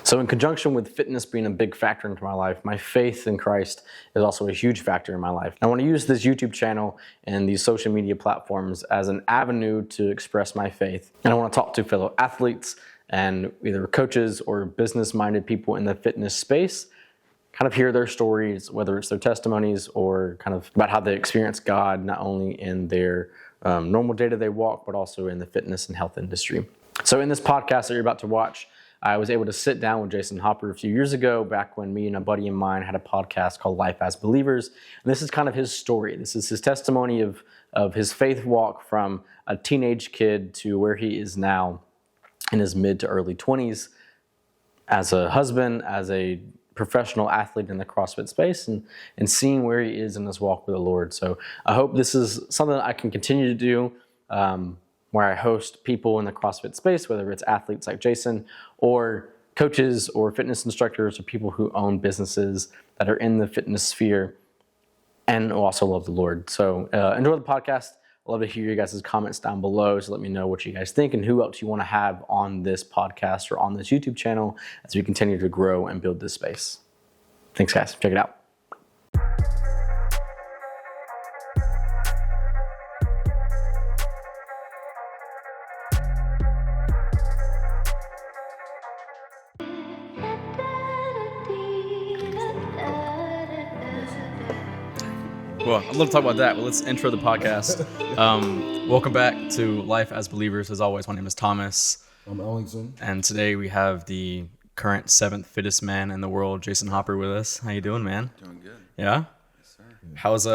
So in conjunction with fitness being a big factor into my life, my faith in Christ is also a huge factor in my life. I want to use this YouTube channel and these social media platforms as an avenue to express my faith. And I want to talk to fellow athletes and either coaches or business-minded people in the fitness space, kind of hear their stories, whether it's their testimonies or kind of about how they experience God, not only in their normal day-to-day walk, but also in the fitness and health industry. So in this podcast that you're about to watch, I was able to sit down with Jayson Hopper a few years ago, back when me and a buddy of mine had a podcast called Life as Believers. And this is kind of his story. This is his testimony of his faith walk from a teenage kid to where he is now in his mid to early 20s as a husband, as a professional athlete in the CrossFit space, and seeing where he is in his walk with the Lord. So I hope this is something that I can continue to do, where I host people in the CrossFit space, whether it's athletes like Jayson or coaches or fitness instructors or people who own businesses that are in the fitness sphere and who also love the Lord. So enjoy the podcast. I'd love to hear you guys' comments down below. So let me know what you guys think and who else you want to have on this podcast or on this YouTube channel as we continue to grow and build this space. Thanks, guys. Check it out. Well, I'd love to talk about that, but let's intro the podcast. Welcome back to Life as Believers. As always, my name is Thomas. I'm Ellington. And today we have the current 7th fittest man in the world, Jayson Hopper, with us. How you doing, man? Doing good. Yeah? Yes, sir. How's,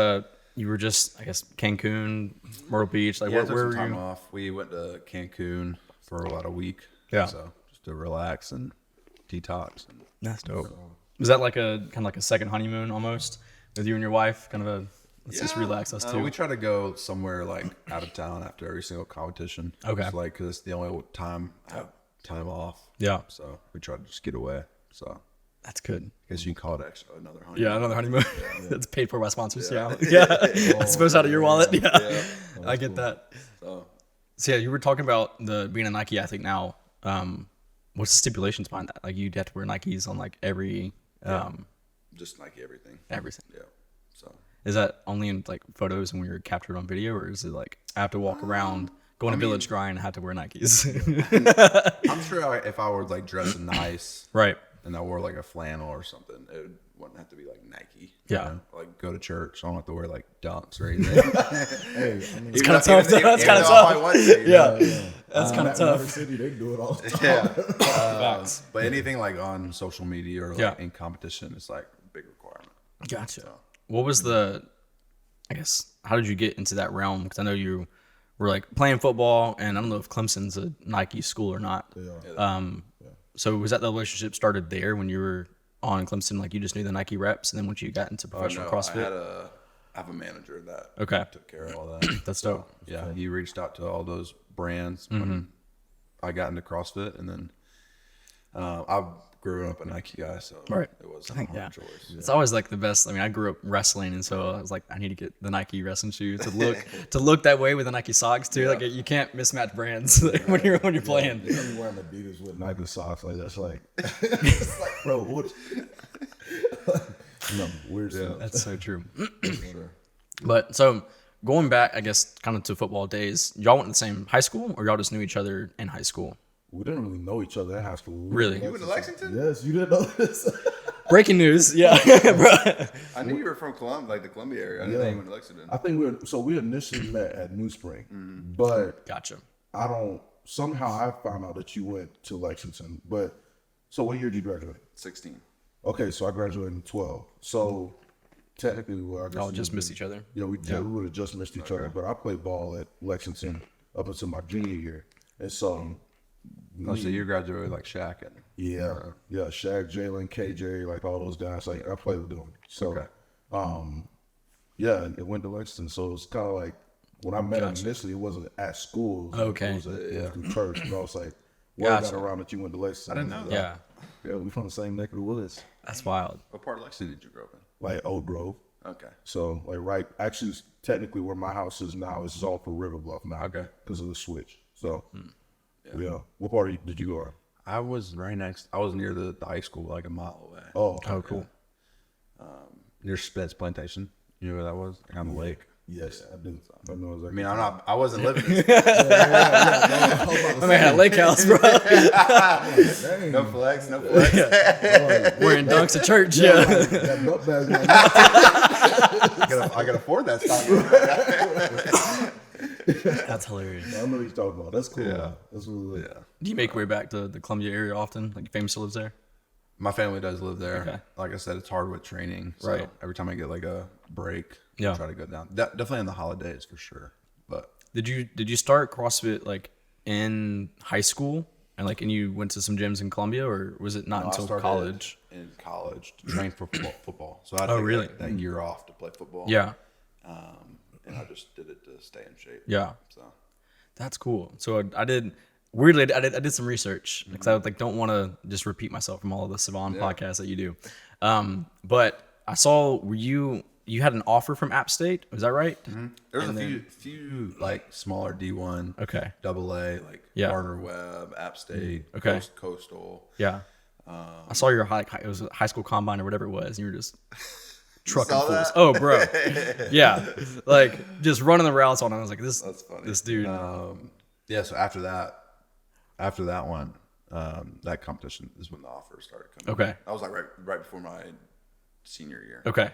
you were just, I guess, Cancun, Myrtle Beach. Like, where where were were time you? off. We went to Cancun for about a week. Yeah. So just to relax and detox. That's dope. Was that like a kind of like a second honeymoon almost with you and your wife? Kind of a let's just relax us too. We try to go somewhere like out of town after every single competition. Okay. It's like because it's the only time I have time off. Yeah. So we try to just get away. So That's good. I guess you can call it another honeymoon. Yeah, another honeymoon. That's paid for by sponsors. Yeah. I suppose out of your wallet. Yeah. I get that. So yeah, you were talking about being a Nike athlete now. What's the stipulations behind that? Like you'd have to wear Nikes on like every just Nike everything. everything. Yeah. So Is that only in like photos and when you're captured on video, or is it like I have to walk around, go on a village grind, and have to wear Nikes? I'm sure if I were like dressing nice, Right. and I wore like a flannel or something, it wouldn't have to be like Nike. Yeah. You know? Like go to church, I don't have to wear like dunks or anything. Hey, I mean, It's kind of tough. That's kind of tough. Yeah. That's kind of Motor tough. City, they do it all the time. Yeah. But anything like on social media or like in competition, it's like a big requirement. Gotcha. So. What was I guess, how did you get into that realm? Because I know you were like playing football, and I don't know if Clemson's a Nike school or not. So was that the relationship started there when you were on Clemson? Like you just knew the Nike reps, and then once you got into professional CrossFit? I have a manager that took care of all that. That's dope. Yeah, he reached out to all those brands when I got into CrossFit, and then I grew up a Nike guy, so it was a hard choice. It's always like the best. I mean, I grew up wrestling, and so I was like, I need to get the Nike wrestling shoes to look that way with the Nike socks too. Like you can't mismatch brands when you're playing. You're wearing Adidas with Nike socks, like that's like, it's like, bro, what? No, weird stuff. That's so true. But so going back, I guess, kind of to football days, y'all went to the same high school, or y'all just knew each other in high school? We didn't really know each other at high school. Really? You went to Lexington? Yes, you didn't know this. Breaking news, yeah. I knew you were from Columbia, like the Columbia area. I didn't know you went to Lexington. I think we initially met at New Spring, but Gotcha. Somehow I found out that you went to Lexington. But so what year did you graduate? 16. Okay, so I graduated in 12. So technically, Y'all just missed each other. Yeah, we would have just missed each other. But I played ball at Lexington up until my junior year, and so. So you graduated like Shaq and Yeah, Shaq, Jalen, KJ, like all those guys. Like I played with them. So, it went to Lexington. So it was kind of like when I met him initially, it wasn't at school. It was through church. But I was like, word got around that you went to Lexington. I didn't know that. Yeah, we from the same neck of the woods. That's wild. What part of Lexington did you grow up in? Like Oak Grove. Okay. So like actually technically where my house is now is all for River Bluff now. Okay. Because of the switch. So. Yeah. What part did you go on? I was right next. I was near the high school, like a mile away. Oh, Cool. Near Spence Plantation. You know where that was? Like on the lake. yes, I do. I know exactly. I mean, I wasn't living in I mean, had a lake house, bro. No flex. We're in dunks at church. That belt bag going I can afford that stuff. That's hilarious. I know what you're talking about. That's cool. Yeah. That's really Yeah. Do you make your way back to the Columbia area often? Like your family still lives there? My family does live there. Okay. Like I said, it's hard with training. So Right. every time I get like a break, Yeah. I try to go down. Definitely on the holidays for sure. But Did you start CrossFit like in high school and you went to some gyms in Columbia, or was it not I until started college? in college to train for football. So I Oh, took really? that year off to play football. Yeah. And I just did it to stay in shape. Yeah. So That's cool. So I did weirdly I did some research because I don't want to just repeat myself from all of the Savon podcasts that you do. But I saw you had an offer from App State. Was that right? there's a few like smaller D1, Okay. AA, like Gardner Webb, App State, Okay. Coastal. Yeah. I saw your it was a high school combine or whatever it was, and you were just trucking saw fools. that? Oh, bro. Yeah. Just running the routes on it. I was like, That's funny. this dude. Yeah. So after that one, that competition is when the offers started coming. Okay. I was like right before my senior year. Okay.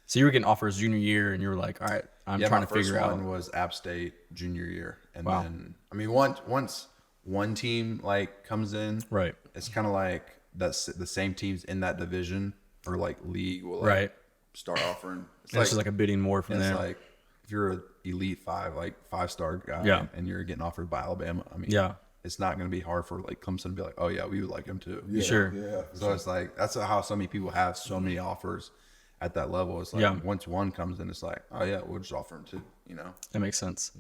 So you were getting offers junior year, and you were like, all right, I'm trying to figure out. My first one was App State junior year, and Wow. then I mean once one team comes in, Right. it's kind of like that's the same teams in that division or league will Right. start offering. It's just like a bidding more from it's there. like if you're an elite 5-star guy, Yeah. and you're getting offered by Alabama, I mean, Yeah. it's not going to be hard for Clemson to be like, oh yeah, we would like him too. Yeah, Sure. Yeah. So it's like that's how so many people have so many offers at that level. It's like once one comes in, it's like, oh yeah, we'll just offer him two. That makes sense.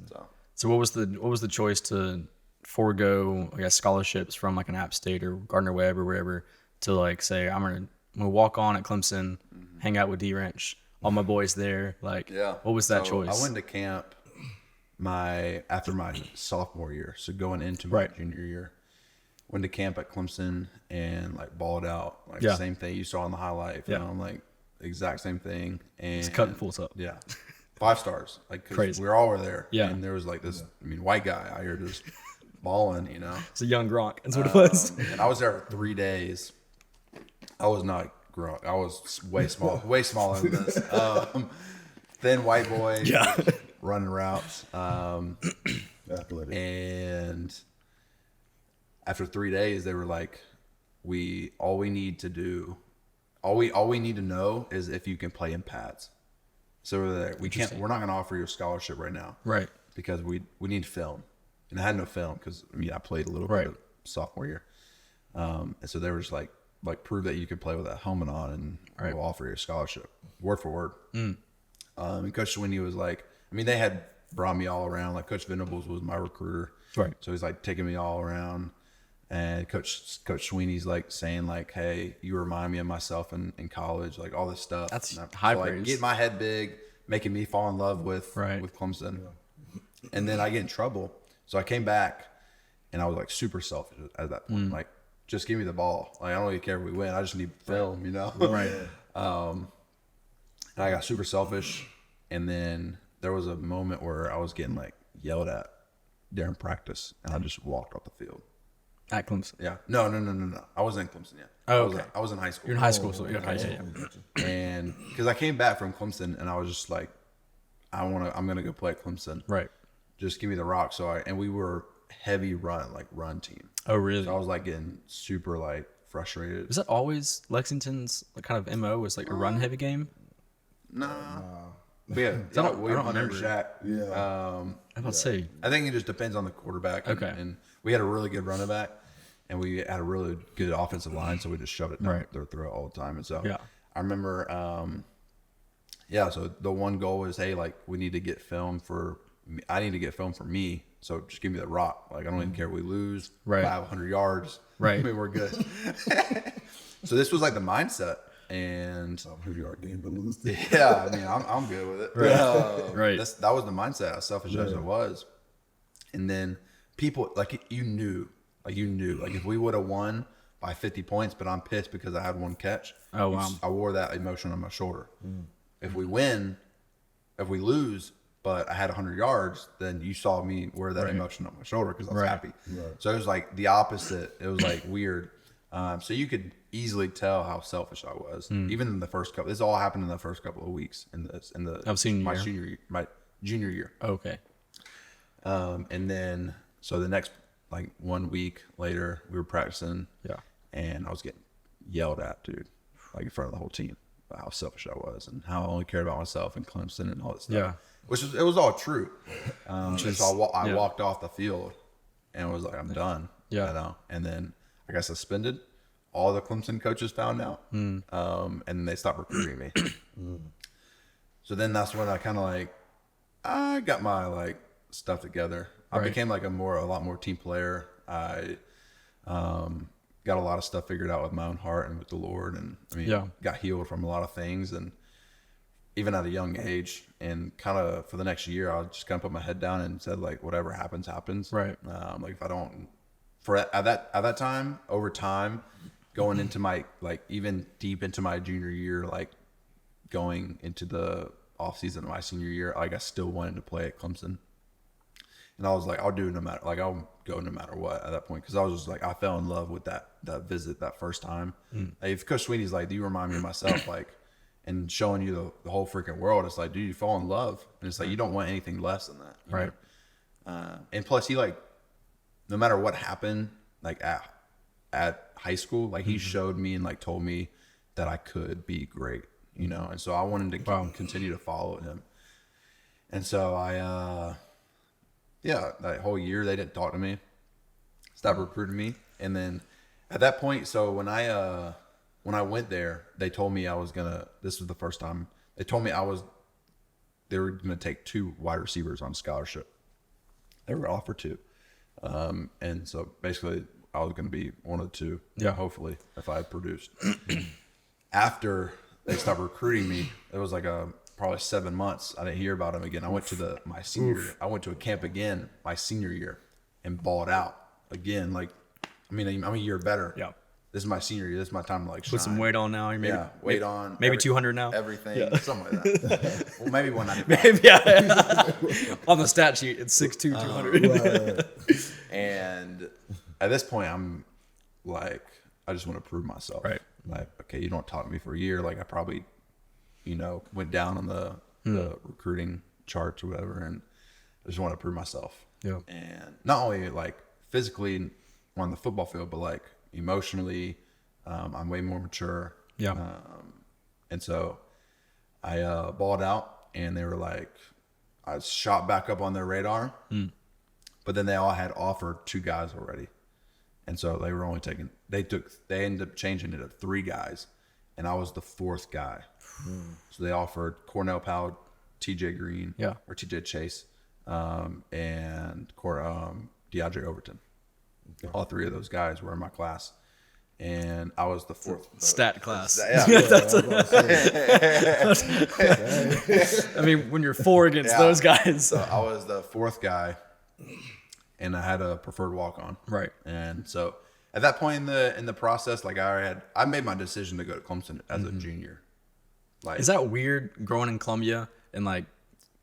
So what was the choice to forego, I guess, scholarships from an App State or Gardner Webb or wherever to say I'm gonna walk on at Clemson, hang out with D Wrench, all my boys there. What was that choice? I went to camp after my sophomore year, so going into my junior year, went to camp at Clemson and balled out, same thing you saw in the highlight. Exact same thing, and Just cutting fools up. Yeah, 5 stars. Crazy. We all were there. Yeah. And there was this, white guy out here just balling, It's a young Gronk. That's what it was. And I was there for 3 days. I was not Gronk. I was way smaller than this. Thin white boy. Yeah. Running routes. Athletic. And after 3 days, they were like, all we need to know is if you can play in pads. So we're not going to offer you a scholarship right now. Right. Because we need film. And I had no film because I played a little bit of sophomore year. And so they were just like prove that you could play with that helmet on and we'll offer you a scholarship. Word for word. And Coach Sweeney was they had brought me all around. Coach Venables was my recruiter. Right. So he's taking me all around. And Coach Sweeney's saying hey, you remind me of myself in college, all this stuff. That's high praise. Getting my head big, making me fall in love with Clemson. Yeah. And then I get in trouble. So I came back and I was super selfish at that point. Just give me the ball. I don't really care if we win. I just need film, Right. And I got super selfish. And then there was a moment where I was getting yelled at during practice and I just walked off the field. At Clemson. Yeah. No. I wasn't in Clemson yet. Oh, okay. I was in high school. You're in high school, so you're in high school. Yeah. And because I came back from Clemson and I was just I'm gonna go play at Clemson. Right. Just give me the rock. And we were heavy run team. Oh, really? So I was getting super frustrated. Was that always Lexington's kind of MO? Was a run heavy game? Nah. But yeah, I don't remember. Shaq. Yeah. I'm about to say. I think it just depends on the quarterback. And we had a really good running back, and we had a really good offensive line, so we just shoved it down their throat all the time. And so I remember, so the one goal was, hey, we need to get film for me. I need to get film for me, so just give me the rock. I don't even care if we lose 500 yards. Right. I mean, we're good. So this was the mindset. And 100-yard game, but lose. Yeah, I mean, I'm good with it. Right. That was the mindset, as selfish as it was. And then people, you knew, Like you knew, like if we would have won by 50 points, but I'm pissed because I had one catch. Oh wow! I wore that emotion on my shoulder. If we win, if we lose, but I had 100 yards, then you saw me wear that emotion on my shoulder because I was happy. Right. So it was like the opposite. It was like weird. So you could easily tell how selfish I was, even in the first couple. This all happened in the first couple of weeks in my junior year. Okay. And then so the next like 1 week later, we were practicing. Yeah. And I was getting yelled at, dude, like in front of the whole team, about how selfish I was and how I only cared about myself and Clemson and all that stuff. Yeah. It was all true. So I walked off the field and was like, I'm done. Yeah. You know? And then I got suspended. All the Clemson coaches found out. And they stopped recruiting me. So then that's when I kind of like, I got my like stuff together. I became like a lot more team player. I got a lot of stuff figured out with my own heart and with the Lord, and I mean, got healed from a lot of things, and even at a young age. And kind of for the next year, I just kind of put my head down and said like, whatever happens, happens. Right. Like if I don't, at that time, over time, going into my like even deep into my junior year, like going into the off season of my senior year, like I still wanted to play at Clemson. And I was like, I'll do it no matter, like I'll go no matter what at that point. Cause I was just like, I fell in love with that visit that first time. Like, if Coach Sweeney's like, do you remind me of myself? Like, and showing you the whole freaking world. It's like, dude, you fall in love. And it's like, you don't want anything less than that. Right. And plus he like, no matter what happened, like at high school, like he showed me and like told me that I could be great, you know? And so I wanted to continue to follow him. And so that whole year they didn't talk to me, stopped recruiting me. And then at that point, so when I went there, they told me this was the first time they told me they were going to take 2 wide receivers on scholarship. They were offered 2. And so basically I was going to be one of the 2, hopefully, if I had produced. After they stopped recruiting me, it was like probably 7 months. I didn't hear about him again. I went to my senior year. I went to a camp again my senior year and balled out again. Like, I mean, I'm a year better. Yeah. This is my senior year. This is my time to like shine. Put some weight on now. Weight on. Maybe 200 now. Everything. Something like that. Well, maybe 195. Yeah. On the stat sheet, it's 6'2", 200. And at this point, I'm like, I just want to prove myself. Right. Like, okay, you don't talk to me for a year. Like, I probably, went down on the recruiting charts or whatever, and I just want to prove myself. Yeah. And not only like physically on the football field, but like emotionally, I'm way more mature. Yeah. And so I balled out, and they were like, I shot back up on their radar, but then they all had offered 2 guys already. And so they were only they ended up changing it to 3 guys, and I was the 4th guy. So they offered Cornell Powell, TJ Green, or TJ Chase, and DeAndre Overton. Okay. All 3 of those guys were in my class, and I was the 4th. Stat class. I mean, when you're 4 against those guys. So I was the 4th guy, and I had a preferred walk-on. Right. And so at that point in the process, like I made my decision to go to Clemson as a junior. Like, is that weird growing in Columbia and like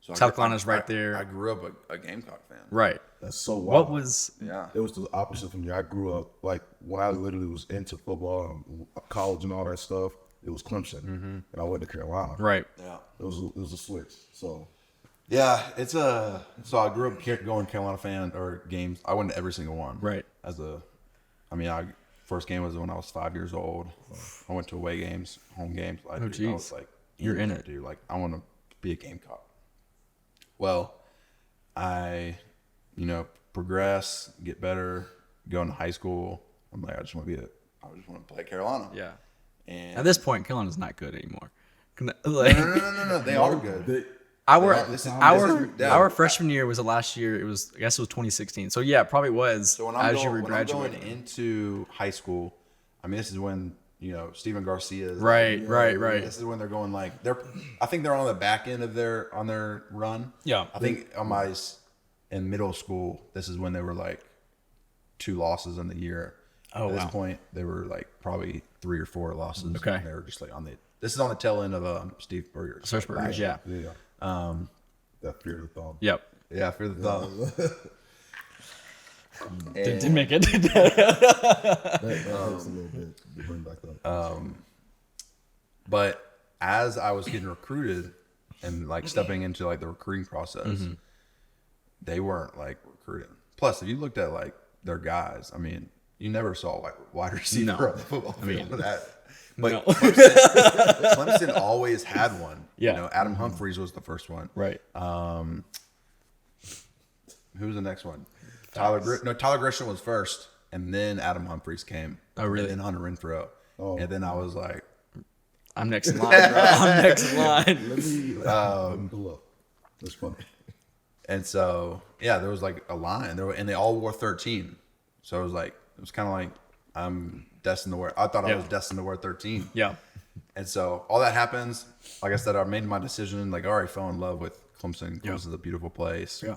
South Carolina's right there? I grew up a Gamecock fan. Right. That's so wild. What was? Yeah. It was the opposite from me. I grew up like when I literally was into football, college, and all that stuff. It was Clemson, and I went to Carolina. Right. Yeah. It was a switch. So. Yeah, so I grew up going Carolina fan or games. I went to every single one. Right. First game was when I was 5 years old. I went to away games, home games. I was like, you're in it, dude. Like, I want to be a Gamecock. Well, I, progress, get better, go into high school. I'm like, I just want to play at Carolina. Yeah. And at this point, Carolina's not good anymore. Like, no. They are good. Our freshman year was the last year. I guess it was 2016. So yeah, it probably was. So when I'm going into high school, I mean, this is when Steven Garcia is right. This is when they're going like I think they're on the back end of their run. Yeah, I think in middle school, this is when they were like 2 losses in the year. Oh, At this wow. point, they were like probably 3 or 4 losses. Okay. And they were just like this is on the tail end of Steve Burger's. Search burgers, yeah. Yeah. That fear of the thumb. Yep. Yeah, for the thumb. Didn't make it. That hurts a little bit to bring back up. But as I was getting recruited and like stepping into like the recruiting process, they weren't like recruiting. Plus, if you looked at like their guys, I mean, you never saw like wide receiver No. on the football field. But No. Clemson always had one. Yeah. You know, Adam Humphries was the first one. Right. Who was the next one? Tyler Grisham was first, and then Adam Humphries came. Oh, really? And then Hunter Renfro. Oh. And then I was like, I'm next in line, bro. I'm next in line. Let me pull up. That's funny. and so yeah, there was like a line there, and they all wore 13. So it was kind of like I'm destined to wear. I thought I was destined to wear 13. Yeah. And so all that happens. Like I said, I made my decision. Like I already fell in love with Clemson. Clemson's a beautiful place. Yeah.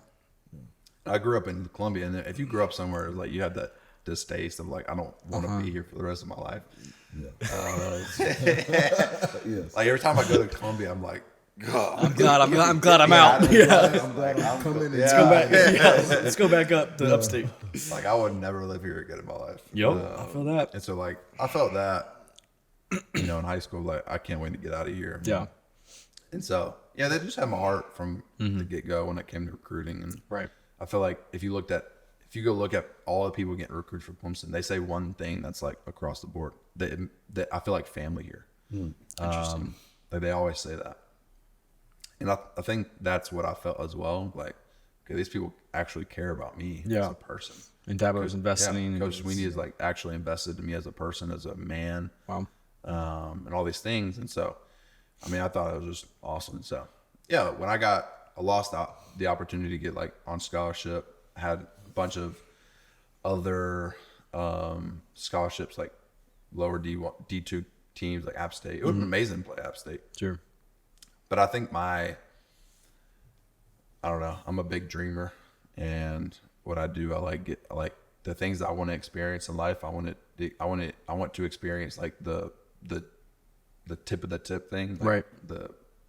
I grew up in Columbia, and if you grew up somewhere like you had that distaste of like I don't want to be here for the rest of my life. Yes. Like every time I go to Columbia, I'm like, God, I'm glad I'm out. Yeah. I'm glad I'm coming. Let's go back. Yeah. Let's go back up to upstate. like I would never live here again in my life. Yep. I feel that. And so like I felt that, in high school, like I can't wait to get out of here. Yeah. And so yeah, they just had my heart from the get go when it came to recruiting. And Right. I feel like if you go look at all the people getting recruited for Clemson, they say one thing that's like across the board. They I feel like family here. Interesting. Like they always say that. And I think that's what I felt as well. Like, okay, these people actually care about me as a person. And Dabo's investing. Yeah, Coach Sweeney is like actually invested in me as a person, as a man, Wow. and all these things. And so, I mean, I thought it was just awesome. So, yeah, when I lost the opportunity to get like on scholarship, I had a bunch of other scholarships, like lower D2 teams, like App State. It would have been amazing to play App State. Sure. But I think I don't know, I'm a big dreamer, and what I do, I like the things that I want to experience in life. I want to experience like the tip of the tip thing, like right?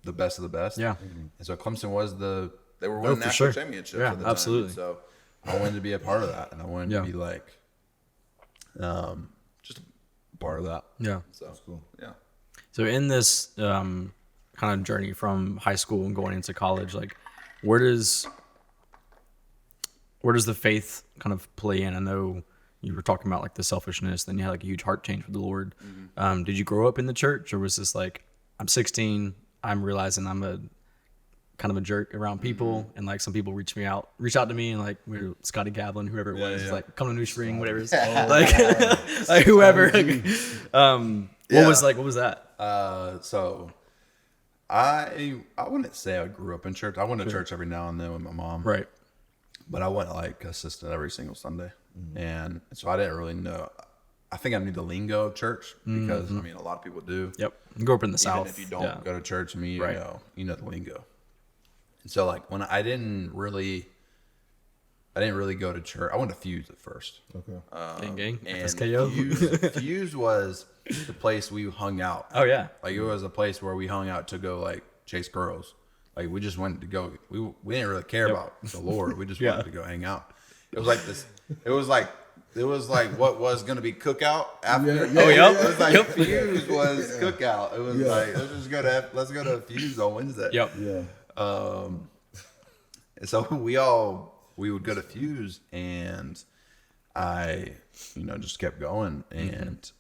The best of the best. Yeah. And so Clemson they were winning national championships. Yeah, at the time. absolutely. And so I wanted to be a part of that, and I wanted to be like, just a part of that. Yeah. So That's cool. Yeah. So in this kind of journey from high school and going into college, like where does the faith kind of play in? I know you were talking about like the selfishness, then you had like a huge heart change with the Lord. Did you grow up in the church, or was this like, I'm 16, I'm realizing I'm a kind of a jerk around people, and like some people reach out to me, and like Scotty Gavlin, whoever it was, like come to New Spring, whatever it's like whoever. What was that? So I wouldn't say I grew up in church. I went to church every now and then with my mom. Right. But I went like assistant every single Sunday. And so I didn't really know. I think I knew the lingo of church because, I mean, a lot of people do. Yep. You grew up in the South. Even if you don't go to church, I mean, you know the lingo. And so like when I didn't really go to church. I went to Fuse at first. Okay. Gang. And SKO. Fuse was the place we hung out. Oh yeah. Like it was a place where we hung out to go like chase girls. Like we just went to go. We didn't really care about the Lord. We just wanted to go hang out. It was like this. It was like what was going to be cookout after. Yeah. It was like Fuse was cookout. It was like let's go to Fuse on Wednesday. Yep. Yeah. And so we would go to Fuse, and I just kept going, and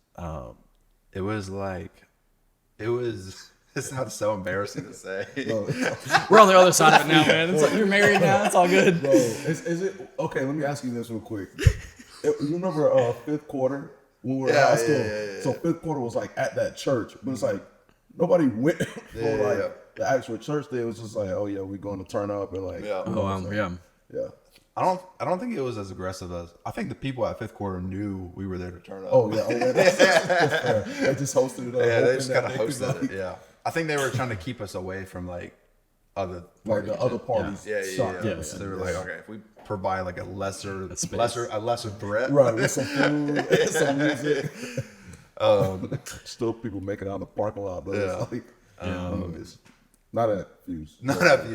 it was it sounds so embarrassing to say. We're on the other side of it now, man. It's like you're married now. It's all good. Bro, is it okay? Let me ask you this real quick. You remember fifth quarter when we were in high school? Yeah. So fifth quarter was like at that church, but it's like nobody went for the actual church day. It was just like, oh yeah, we're going to turn up and like. Yeah. Yeah. I don't think it was as aggressive as I think the people at fifth quarter knew we were there to turn up. Oh yeah. That's fair. They just hosted it up. Yeah, they just kind of hosted it. Yeah. I think they were trying to keep us away from like other like the other parties. Yeah. Yes. So they were like, okay, if we provide like a lesser threat, Right, with some food, some music. Still people making out in the parking lot, but it's like, it's not at Fuse. Not at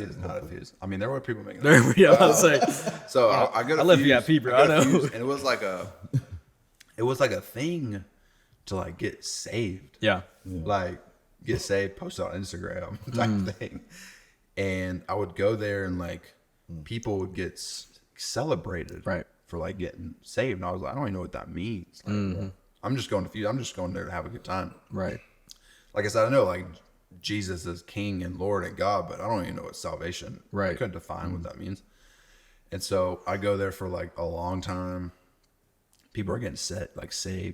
Fuse. I mean, there were people making I was like, so I go to left Fuse, VIP, bro. I know. Fuse, and it was like a thing to like get saved. Yeah. Like get saved, post it on Instagram type thing. And I would go there and like people would get celebrated for like getting saved. And I was like, I don't even know what that means. Like, I'm just going to Fuse. I'm just going there to have a good time. Right. Like I said, I know like Jesus is King and Lord and God, but I don't even know what salvation. Right. I couldn't define what that means. And so I go there for like a long time. People are getting saved,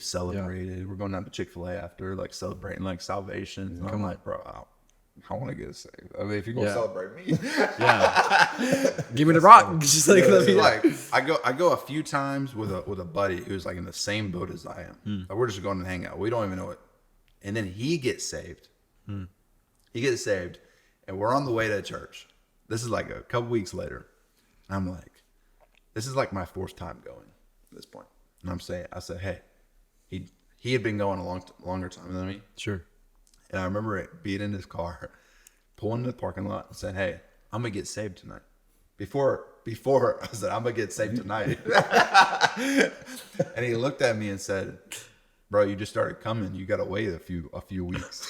celebrated. We're going down to Chick-fil-A after, like celebrating like salvation. And I'm like, bro, I want to get saved. I mean, if you're gonna celebrate me, give me the rock. Just like, like I go a few times with a buddy who's like in the same boat as I am. Like, we're just going to hang out. We don't even know it. And then he gets saved. He gets saved, and we're on the way to church. This is like a couple weeks later. I'm like, this is like my fourth time going at this point. And I said, hey, he had been going a longer time than me. Sure. And I remember it being in his car, pulling into the parking lot and saying, hey, I'm going to get saved tonight. Before I said, I'm going to get saved tonight. And he looked at me and said, bro, you just started coming. You got to wait a few weeks.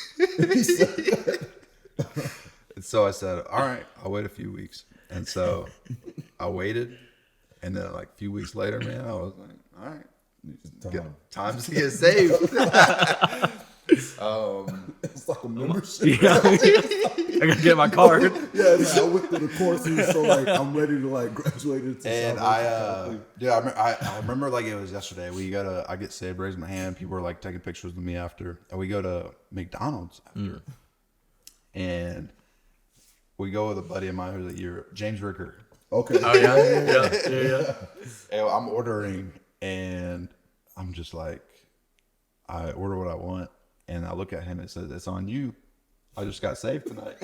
And so I said, all right, I'll wait a few weeks. And so I waited. And then like a few weeks later, man, I was like, all right, time to get saved. It's like a membership. I gotta get my card. I went through the courses, so like I'm ready to like graduate into. And I remember like it was yesterday. I get saved, raise my hand. People were like taking pictures with me after, and we go to McDonald's after, and we go with a buddy of mine who's a year, James Ricker. Okay. Oh yeah. And I'm ordering, and I'm just like, I order what I want. And I look at him and it says, it's on you. I just got saved tonight.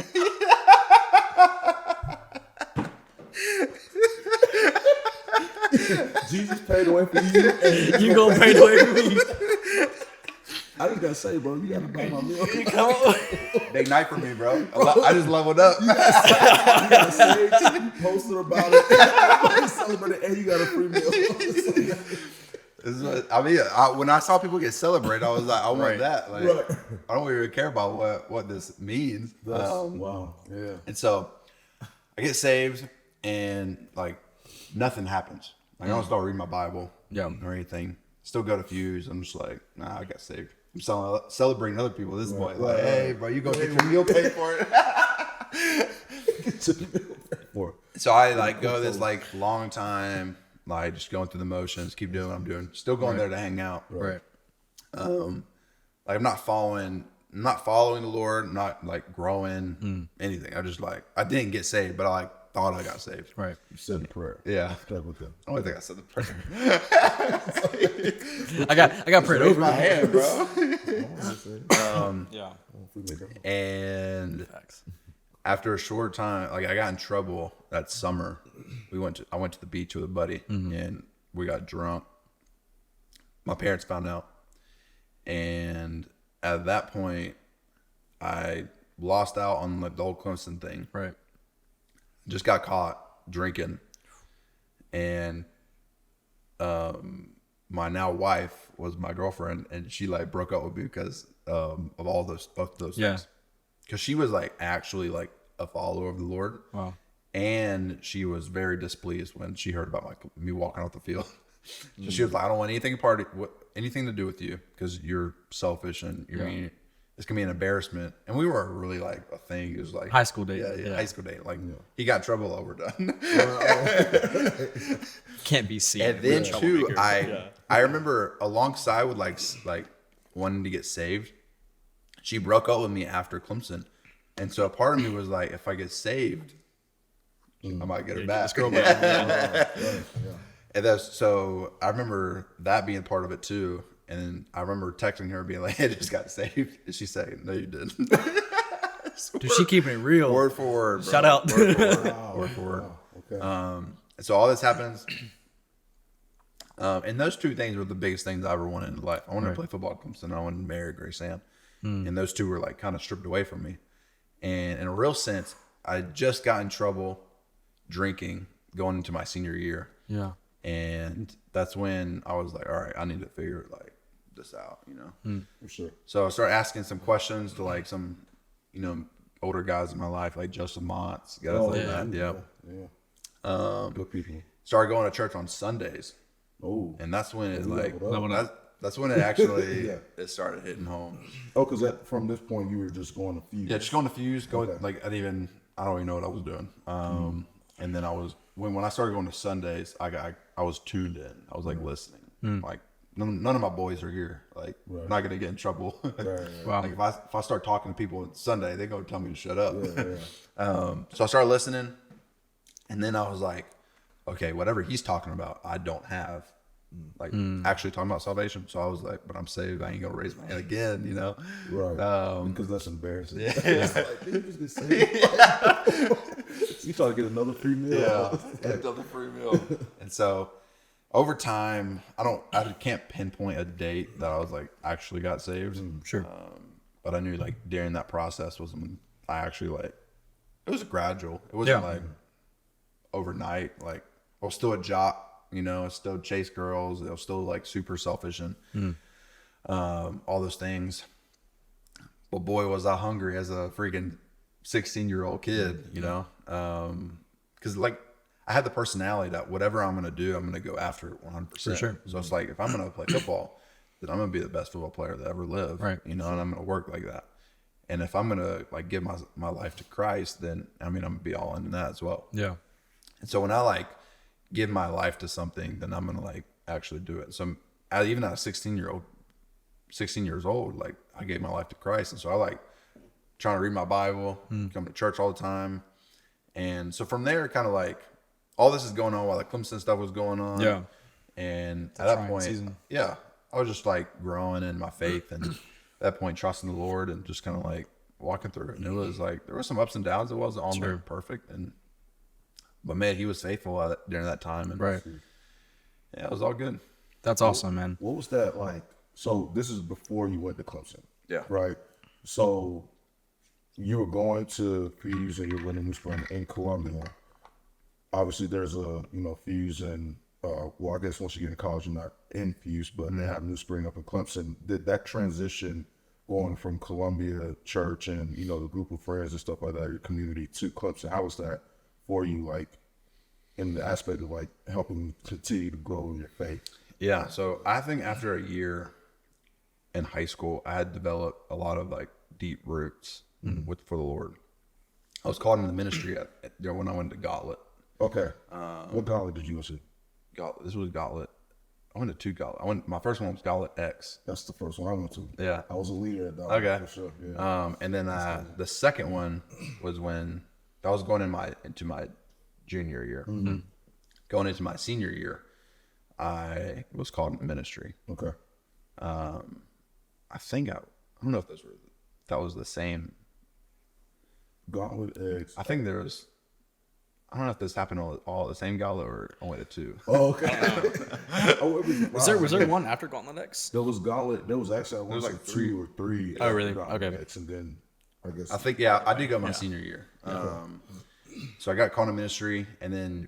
Jesus paid away for you. And You gonna pay the way for me? I just gotta say, bro, you gotta buy my meal. Come on. Big night for me, bro. I just leveled up. You gotta say it, you posted about it. You celebrated, and you got a free meal. When I saw people get celebrated, I was like, I want that. Like, Right. I don't even care about what this means. Wow. Yeah. And so I get saved, and like nothing happens. Like, I don't start reading my Bible or anything. Still go to Fuse. I'm just like, nah, I got saved. I'm celebrating other people at this point. Like, hey, bro, you gonna get your meal paid for it? So I like go this like long time, like just going through the motions, keep doing what I'm doing, still going there to hang out. Right. Like I'm not following the Lord, not like growing anything. I didn't get saved, but I like thought I got saved. Right. You said the prayer. Yeah. Stuck with them. I don't think I said the prayer. I got prayed over my hand, bro. Yeah. And after a short time, like I got in trouble that summer. I went to the beach with a buddy and we got drunk. My parents found out. And at that point, I lost out on the old Clemson thing. Right. Just got caught drinking. And my now wife was my girlfriend, and she like broke up with me because of all both those things. Because she was like actually like a follower of the Lord. Wow. And she was very displeased when she heard about me walking off the field. So she was like, I don't want anything to do with you because you're selfish and it's gonna be an embarrassment. And we weren't really like a thing. It was like High school date. high school date. Like he got in trouble while we're done. Can't be seen. And then too, I remember alongside with like wanting to get saved, she broke up with me after Clemson. And so a part of me was like, if I get saved, I might get her back. And so I remember that being part of it too. And then I remember texting her being like, I just got saved. And she said, no, you didn't. Dude, she keeping it real. Word for word, bro. Shout out. Word for word. Wow. Word for word. Wow. Okay. So all this happens. And those two things were the biggest things I ever wanted in life. I wanted to play football at Clemson, and I wanted to marry Grace Ann. And those two were like kind of stripped away from me. And in a real sense, I just got in trouble drinking going into my senior year. Yeah. And that's when I was like, all right, I need to figure like this out, you know? For sure. So I started asking some questions to like some, you know, older guys in my life, like Joseph Montz, guys like that. Yeah. Good people. Started going to church on Sundays. Oh. And that's when it like, leveled up. that's when it actually, it started hitting home. Oh, because from this point you were just going to Fuse. Yeah, just going to Fuse, like I don't even know what I was doing. And then when I started going to Sundays, I was tuned in. I was like listening. Like none of my boys are here. Like I'm not gonna get in trouble. Wow. Like if I start talking to people on Sunday, they go tell me to shut up. So I started listening, and then I was like, okay, whatever he's talking about, I don't have. Like actually talking about salvation. So I was like, but I'm saved. I ain't gonna raise my hand again, you know? Right. Because that's embarrassing. Yeah. It's like, dude, you just get saved. You try to get another free meal. Yeah. Another free meal. And so over time, I can't pinpoint a date that I was like actually got saved. Sure. But I knew like during that process was when I actually like, it was gradual. It wasn't like overnight. Like I was still a jock. You know, I still chase girls. I was still like super selfish and all those things. But boy, was I hungry as a freaking 16-year-old kid, you know? Because like I had the personality that whatever I'm going to do, I'm going to go after it 100%. For sure. So it's like if I'm going to play football, then I'm going to be the best football player that ever lived. Right. You know, and I'm going to work like that. And if I'm going to like give my life to Christ, then I mean, I'm going to be all in that as well. Yeah. And so when I like give my life to something, then I'm gonna like actually do it. So even at 16 years old, like I gave my life to Christ, and so I like trying to read my Bible, come to church all the time, and so from there, kind of like all this is going on while the Clemson stuff was going on. Yeah. And at that point, season. I was just like growing in my faith, and at that point, trusting the Lord, and just kind of like walking through it. And it was like there were some ups and downs. It wasn't all like perfect, but man, he was faithful during that time. And yeah, it was all good. That's awesome, man. What was that like? So this is before you went to Clemson. Yeah. Right. So you were going to Fuse and you're winning New Spring in Columbia. Obviously there's a, Fuse and, well, I guess once you get in college, you're not in Fuse, but they have New Spring up in Clemson. Did that transition going from Columbia church and, the group of friends and stuff like that, your community to Clemson, how was that for you, like in the aspect of like helping continue to grow in your faith? Yeah. So I think after a year in high school, I had developed a lot of like deep roots for the Lord. I was called in the ministry when I went to Gauntlet. Okay. What Gauntlet did you go to? This was Gauntlet. I went to 2 Gauntlet. My first one was Gauntlet X. That's the first one I went to. Yeah. I was a leader at that Okay. one for sure. Yeah. And then the second one was when I was going into my junior year. Going into my senior year, I was called in ministry. Okay. I think I don't know if that was the same. Gauntlet X. I think there was. I don't know if this happened all at the same Gauntlet or only the 2. Oh, okay. Was there one after Gauntlet X? There was Gauntlet. There was actually was like 2 or 3. Oh, really? Gauntlet Okay. X, and then I guess I think I did go my senior year. So I got called in ministry, and then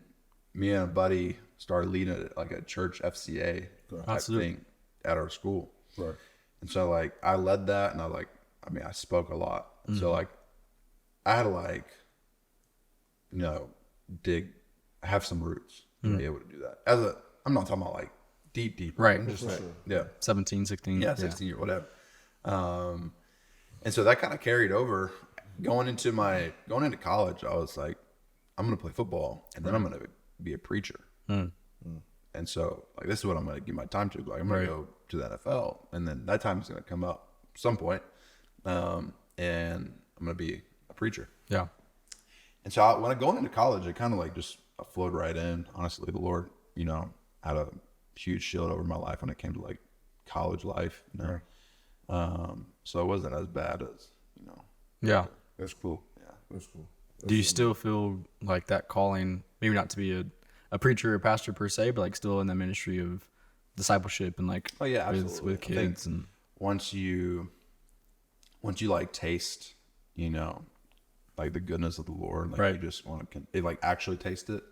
me and a buddy started leading like a church FCA type thing at our school. Right. And so like I led that, and I spoke a lot. And so like I had to like, have some roots to be able to do that. I'm not talking about like deep. Right. I'm just like, 17, 16. Yeah, 16 year, whatever. And so that kind of carried over going into college. I was like, I'm going to play football, and then I'm going to be a preacher. And so like, this is what I'm going to give my time to. Like, I'm going to go to the NFL, and then that time is going to come up at some point. And I'm going to be a preacher. Yeah. And so when I going into college, it kind of like just flowed right in. Honestly, the Lord, had a huge shield over my life when it came to like college life. So it wasn't as bad as, Yeah. That's cool. Yeah. That's cool. Do you still feel like that calling, maybe not to be a preacher or pastor per se, but like still in the ministry of discipleship and like absolutely. with kids? And once you like taste, like the goodness of the Lord, like you just want to like actually taste it,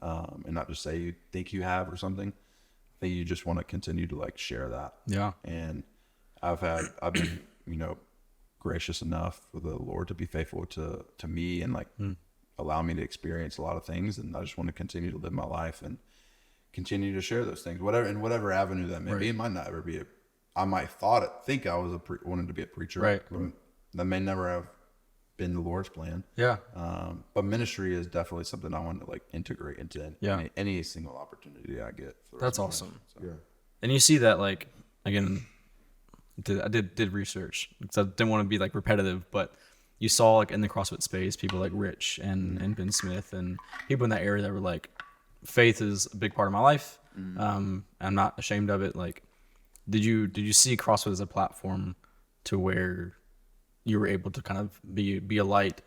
and not just say you think you have or something. I think you just want to continue to like share that. Yeah. And I've been, gracious enough for the Lord to be faithful to me and like allow me to experience a lot of things. And I just want to continue to live my life and continue to share those things, whatever avenue that may be. It might not ever be I might think I was wanted to be a preacher. Right. That may never have been the Lord's plan. Yeah. But ministry is definitely something I want to like integrate into any single opportunity I get. That's awesome. So. Yeah. And you see that like, again, I did research because I didn't want to be like repetitive, but you saw like in the CrossFit space, people like Rich and Ben Smith and people in that area that were like, faith is a big part of my life. I'm not ashamed of it. Like, did you see CrossFit as a platform to where you were able to kind of be a light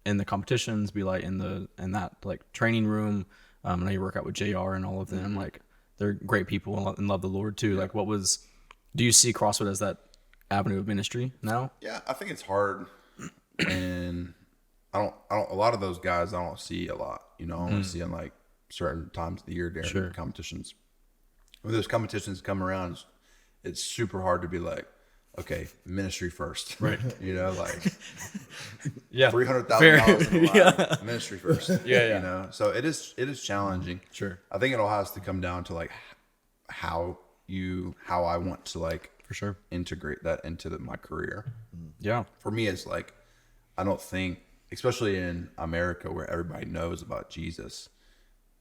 in the competitions, be light in that like training room? I know you work out with JR and all of them. Like, they're great people and love the Lord too. Like, do you see CrossFit as that avenue of ministry now? Yeah, I think it's hard, and I don't. A lot of those guys I don't see a lot. I only see them like certain times of the year during competitions. When those competitions come around, it's super hard to be like, okay, ministry first, right? Like, $300,000 ministry first. So it is challenging. Sure, I think it'll have to come down to like how I want to like for sure integrate that into my career. Yeah, for me, it's like I don't think, especially in America where everybody knows about Jesus,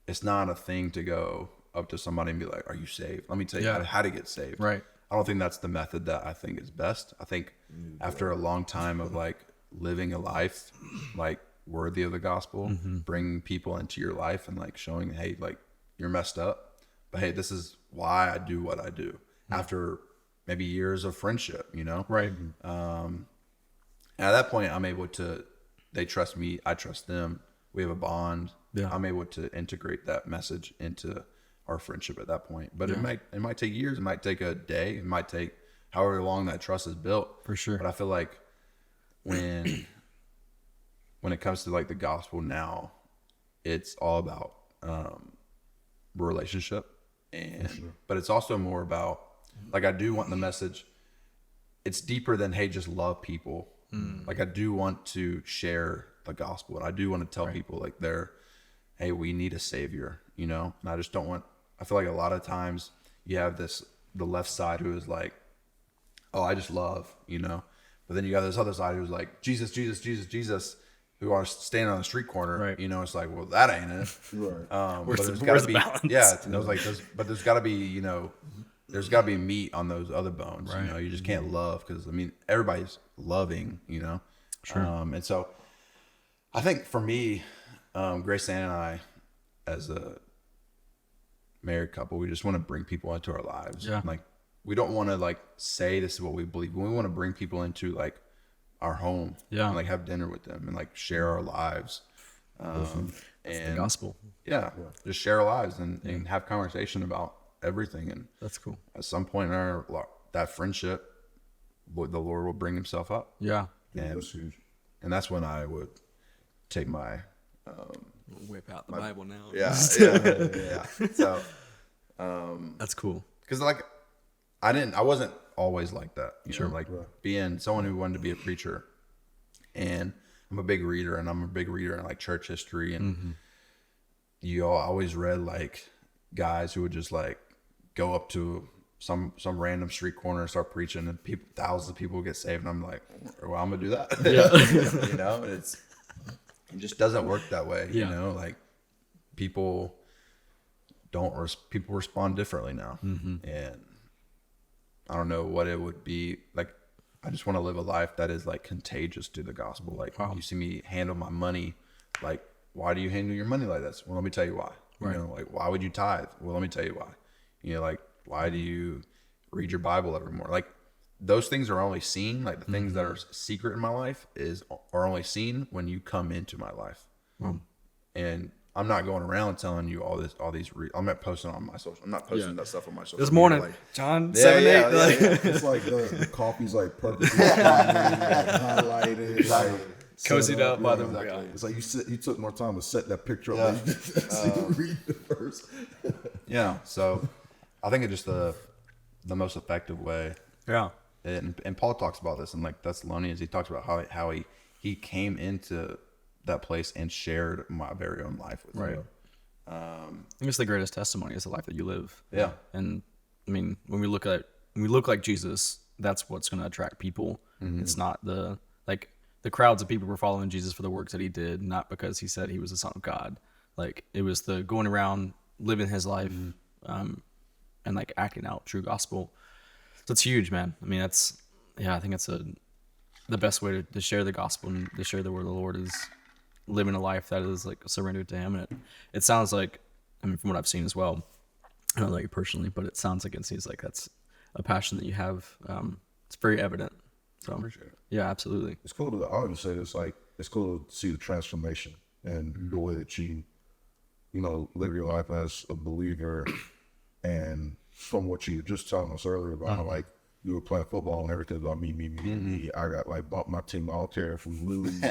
it's not a thing to go up to somebody and be like, "Are you saved? Let me tell you how to get saved." Right. I don't think that's the method that I think is best. I think after a long time of like living a life like worthy of the gospel, bringing people into your life and like showing, hey, like you're messed up, but hey, this is why I do what I do. After maybe years of friendship, right. And at that point, I'm able to. They trust me. I trust them. We have a bond. Yeah. I'm able to integrate that message into our friendship at that point. But it might take years. It might take a day. It might take however long that trust is built. For sure. But I feel like when it comes to like the gospel now, it's all about relationship, but it's also more about like I do want the message. It's deeper than hey, just love people. Like I do want to share the gospel, and I do want to tell people like hey, we need a savior, and I just don't want. I feel like a lot of times you have the left side who is like, oh, I just love, but then you got this other side who's like Jesus, Jesus, Jesus, Jesus, who are standing on the street corner. Right. It's like, well, that ain't it. Right. But there's got to be balance? But there's got to be there's got to be meat on those other bones. Right. You just can't love because everybody's loving. Sure. And so I think for me, Grace Ann and I, as a married couple, we just want to bring people into our lives. Yeah. Like we don't want to like say this is what we believe. We want to bring people into like our home. Yeah. And like have dinner with them and like share our lives. And the gospel. Yeah. Just share our lives and have conversation about everything. And that's cool. At some point in that friendship, the Lord will bring himself up. Yeah. And that's huge. And that's when I would take my whip out the Bible now. Yeah. So that's cool. Because like I wasn't always like that. Being someone who wanted to be a preacher, and I'm a big reader, and I'm a big reader in like church history, and you always read like guys who would just like go up to some random street corner and start preaching, and thousands of people would get saved, and I'm like, well, I'm gonna do that. Yeah. And it just doesn't work that way. Like people respond differently now, and I don't know what it would be like. I just want to live a life that is like contagious to the gospel. Like you see me handle my money, like why do you handle your money like this? Well, let me tell you why. Right. Like why would you tithe? Well, let me tell you why. Like why do you read your Bible every morning? Like those things are only seen, like the things that are secret in my life are only seen when you come into my life. And I'm not going around telling you I'm not posting on my social. I'm not posting that stuff on my social. This media, morning, like, John, 7-8. It's like the coffee's like perfectly highlighted, like Cozied up by the. exactly. It's like you took more time to set that picture up than you read the first. Yeah, so I think it's just the most effective way. Yeah. And Paul talks about this in like Thessalonians. He talks about how he came into that place and shared my very own life with him. I think it's the greatest testimony is the life that you live. Yeah. And I mean, when we look like Jesus, that's what's going to attract people. It's not the crowds of people were following Jesus for the works that he did, not because he said he was the Son of God. Like it was the going around living his life, and like acting out true gospel. So it's huge, man. I mean, I think it's the best way to share the gospel and to share the word of the Lord is living a life that is like surrendered to him. And it sounds like, I mean, from what I've seen as well, I don't know you personally, but it sounds like that's a passion that you have. It's very evident. So, Appreciate it. Yeah, absolutely. It's cool to, I would say this, like, it's cool to see the transformation and the way that you live your life as a believer. And from what you were just telling us earlier about how, like, you were playing football and everything about me. I got, like, bought my team out there from lose.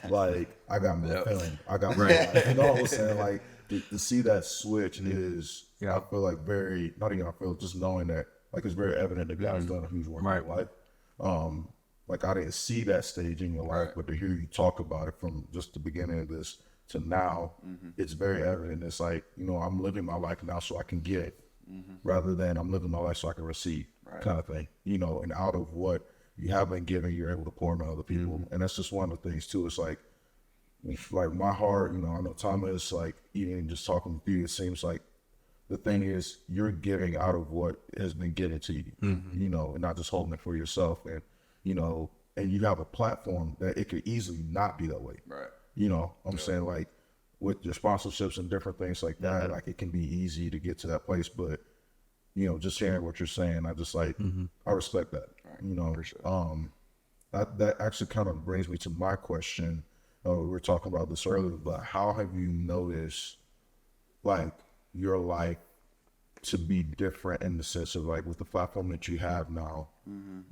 Like, I got more film. I got more, like, you know what I'm saying? Like, to see that switch is, I feel like just knowing that, like, it's very evident that God's done a huge work in your life. Like, I didn't see that stage in your life, but to hear you talk about it from just the beginning of this to now, it's very evident. It's like, I'm living my life now so I can get, rather than I'm living my life so I can receive, kind of thing. And out of what you have been given, you're able to pour into other people. And that's just one of the things, too. It's like my heart, I know Thomas, like, even just talking with you, it seems like the thing is you're giving out of what has been given to you, and not just holding it for yourself. And, and you have a platform that it could easily not be that way. Right. I'm saying, like, with your sponsorships and different things like that, like, it can be easy to get to that place. But, just hearing what you're saying, I just like, I respect that, for sure. That actually kind of brings me to my question. We were talking about this earlier, but how have you noticed, like, your life to be different in the sense of, like, with the platform that you have now,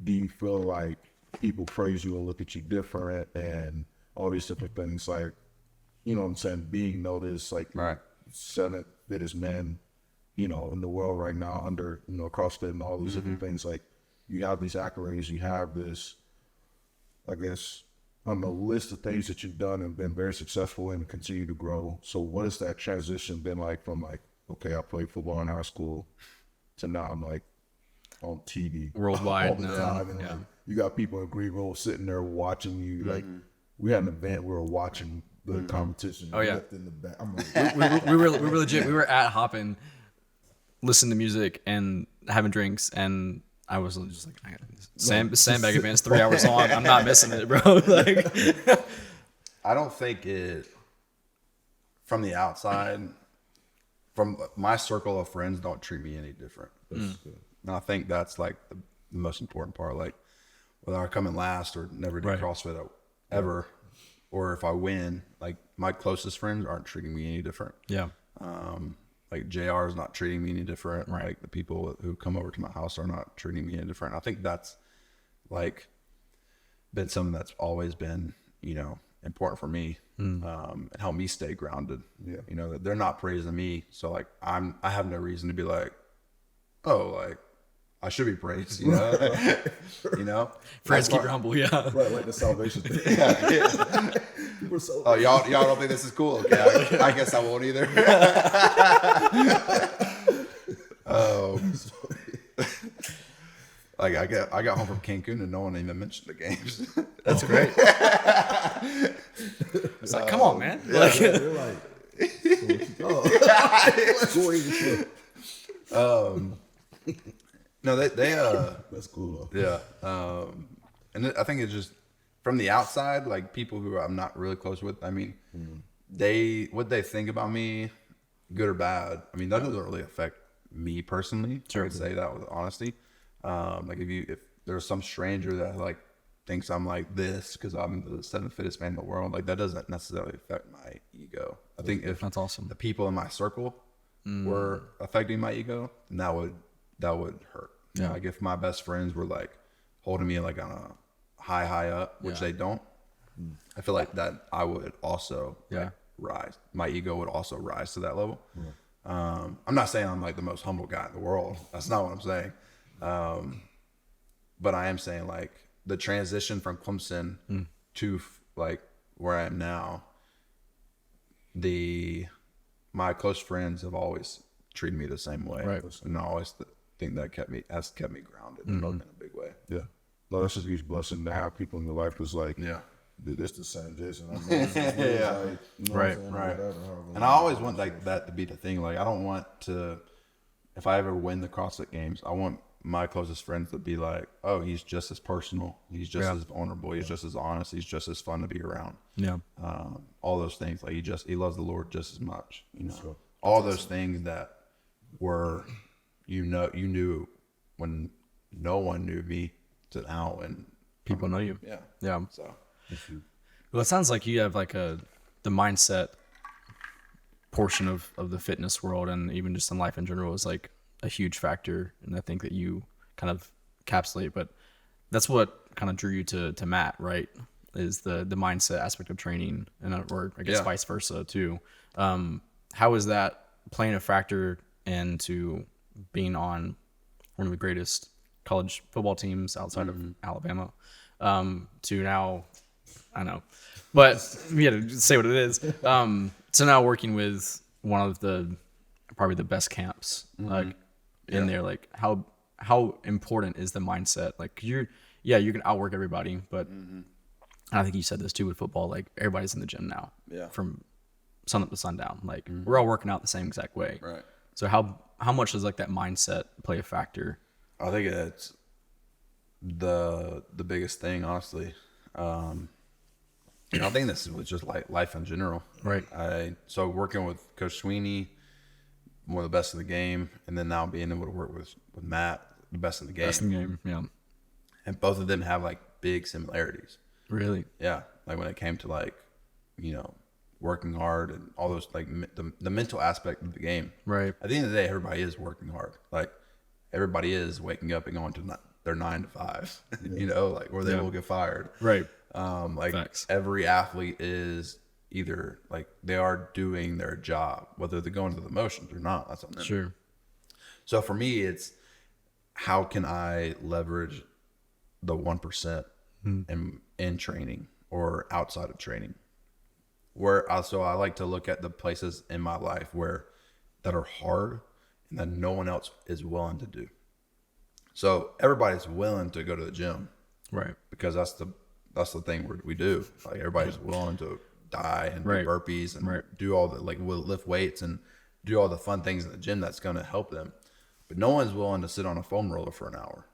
do you feel like people praise you and look at you different and all these different things, like, what I'm saying, being noticed, like, Fittest Man, in the world right now under, CrossFit and all these different things, like, you have these accolades, you have this, I guess, on the list of things that you've done and been very successful in and continue to grow. So what has that transition been like from, like, okay, I played football in high school to now I'm, like, on TV worldwide all the time. And, like, you got people in green room sitting there watching you. Like, we had an event, we were watching the competition. Oh, yeah. In the back. I'm like, we were legit. We were at Hoppin', listening to music and having drinks, and I was just like, sandbag event's 3 hours long. I'm not missing it, bro. Like, I don't think it, from the outside, from my circle of friends, don't treat me any different. And I think that's, like, the most important part. Like, whether I come in last or never do CrossFit ever, or if I win, like, my closest friends aren't treating me any different. Yeah. Like, JR is not treating me any different. Right. Like, the people who come over to my house are not treating me any different. I think that's, like, been something that's always been, important for me, and help me stay grounded. Yeah. That they're not praising me. So, like, I have no reason to be like, oh, like, I should be praised, Friends keep you humble, Right, like the salvation thing. People are so oh, y'all don't think this is cool? Okay, I guess I won't either. Like, I got home from Cancun and no one even mentioned the games. That's great. It's like, come on, man. Yeah, like, they're like, no, they that's cool though. Yeah. And I think it's just from the outside, like, people who I'm not really close with, I mean, what they think about me, good or bad, I mean, that doesn't really affect me personally. Sure. I would say that with honesty. Like, if there's some stranger that like thinks I'm like this because I'm the seventh fittest man in the world. Like that doesn't necessarily affect my ego. I think if that's awesome, the people in my circle were affecting my ego, then that would hurt. Yeah. Like if my best friends were like holding me like on a high up, which they don't, I feel like that I would also like, rise. My ego would also rise to that level. I'm not saying I'm like the most humble guy in the world. That's not what I'm saying. But I am saying like the transition from Clemson to like where I am now, my close friends have always treated me the same way. Right. And I always think that kept me grounded in a big way. Yeah. No, that's just a huge blessing to have people in your life who's like, dude, this the same Jayson. I mean, this is like, you know right. Whatever, And I always want like that to be the thing. Like I don't want to, if I ever win the CrossFit Games, I want my closest friends to be like, oh, he's just as personal. He's just as vulnerable. He's just as honest. He's just as fun to be around. Yeah. All those things. Like he loves the Lord just as much. You know, Sure. all those things that were, you knew when no one knew me to now when people know you. Yeah. Yeah. So. Well, it sounds like you have like the mindset portion of the fitness world and even just in life in general is like a huge factor. And I think that you kind of encapsulate, but that's what kind of drew you to Matt, right? Is the mindset aspect of training or I guess vice versa too. How is that playing a factor into being on one of the greatest college football teams outside of Alabama, to now, I know, but yeah, to say what it is. So now working with one of probably the best camps, like in there, like how important is the mindset? Like you can outwork everybody, but I think you said this too with football, like everybody's in the gym now from sun up to sundown. Like we're all working out the same exact way. Right. So how much does like that mindset play a factor? I think it's the biggest thing, honestly. I think this was just like life in general. Right. So working with Coach Sweeney, one of the best in the game, and then now being able to work with Matt, the best in the game. Best in the game, yeah. And both of them have like big similarities. Really? Yeah. Like when it came to like, working hard and all those like the mental aspect of the game. Right. At the end of the day, everybody is working hard. Like everybody is waking up and going to their 9 to 5, like where they will get fired. Right. Like Facts. every athlete is either like they are doing their job, whether they're going through the motions or not. That's on them. Sure. So for me, it's how can I leverage the 1% in training or outside of training? So I like to look at the places in my life that are hard and that no one else is willing to do. So everybody's willing to go to the gym, right? Because that's the thing we do. Like everybody's willing to die and do burpees and do all the we'll lift weights and do all the fun things in the gym that's going to help them. But no one's willing to sit on a foam roller for an hour.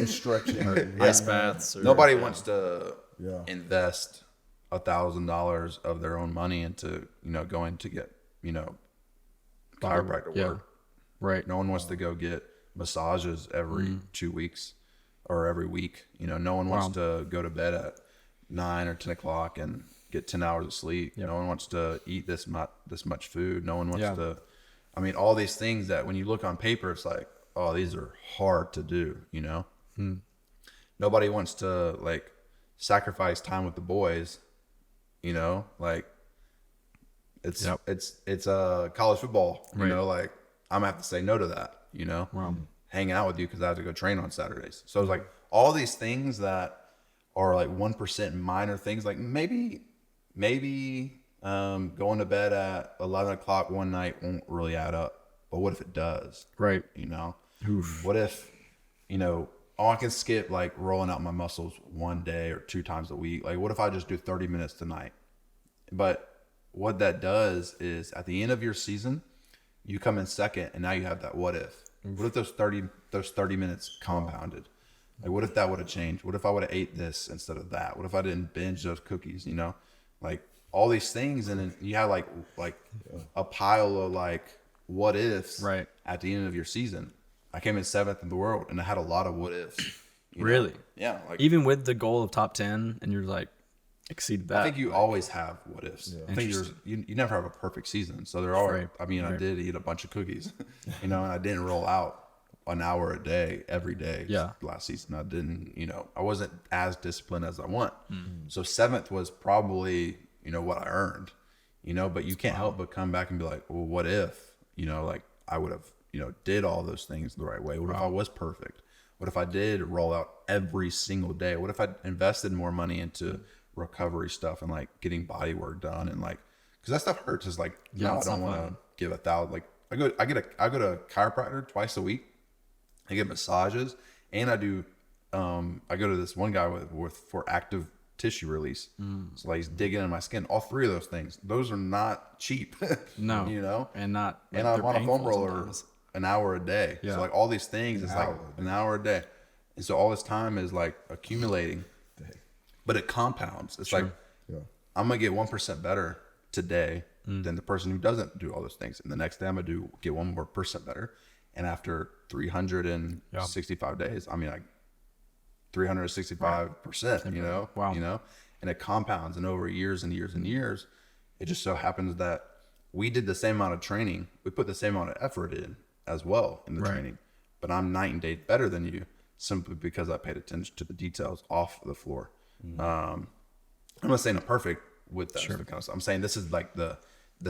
stretching, ice baths. Nobody wants to invest $1,000 of their own money into going to get chiropractor work. Right. No one wants to go get massages every 2 weeks or every week. No one wants to go to bed at 9 or 10 o'clock and get 10 hours of sleep. No one wants to eat this much food. No one wants to. I mean, all these things that when you look on paper, it's like, oh, these are hard to do. Nobody wants to sacrifice time with the boys. It's college football. Like I'm gonna have to say no to that. Hang out with you because I have to go train on Saturdays. So it's like all these things that are like 1% minor things. Like maybe going to bed at 11 o'clock one night won't really add up. But what if it does? Right. Oof. What if I can skip rolling out my muscles one day or 2 times a week. Like what if I just do 30 minutes tonight? But what that does is at the end of your season, you come in second and now you have that what if. What if those 30 minutes compounded? Like what if that would have changed? What if I would have ate this instead of that? What if I didn't binge those cookies, Like all these things, and then you have a pile of what ifs at the end of your season. I came in 7th in the world, and I had a lot of what ifs. Really? Yeah. Like, even with the goal of top 10, and you're like exceeded that. I think you always have what ifs. I think you never have a perfect season. So there are. Right. I mean, I did eat a bunch of cookies, and I didn't roll out an hour a day every day. Yeah. Last season, I didn't. I wasn't as disciplined as I want. So 7th was probably what I earned. But you can't help but come back and be like, well, what if like I would have did all those things the right way? What if I was perfect? What if I did roll out every single day? What if I invested more money into recovery stuff and like getting body work done and like, because that stuff hurts. It's like, no, I don't want to give 1,000. Like I go to a chiropractor twice a week. I get massages, and I do. I go to this one guy for active tissue release. So like he's digging in my skin. All 3 of those things. Those are not cheap. No. And not. Like, and I'm on a foam roller an hour a day. Yeah. So like all these things is like an hour a day, and so all this time is like accumulating. But it compounds. It's like I'm gonna get 1% better today than the person who doesn't do all those things, and the next day I'm gonna get 1% more better. And after 365 days, I mean, like 365%. Wow. And it compounds, and over years and years and years, it just so happens that we did the same amount of training, we put the same amount of effort in as well in the training, but I'm night and day better than you simply because I paid attention to the details off the floor. I'm not saying I'm perfect with that kind of stuff. I'm saying this is like the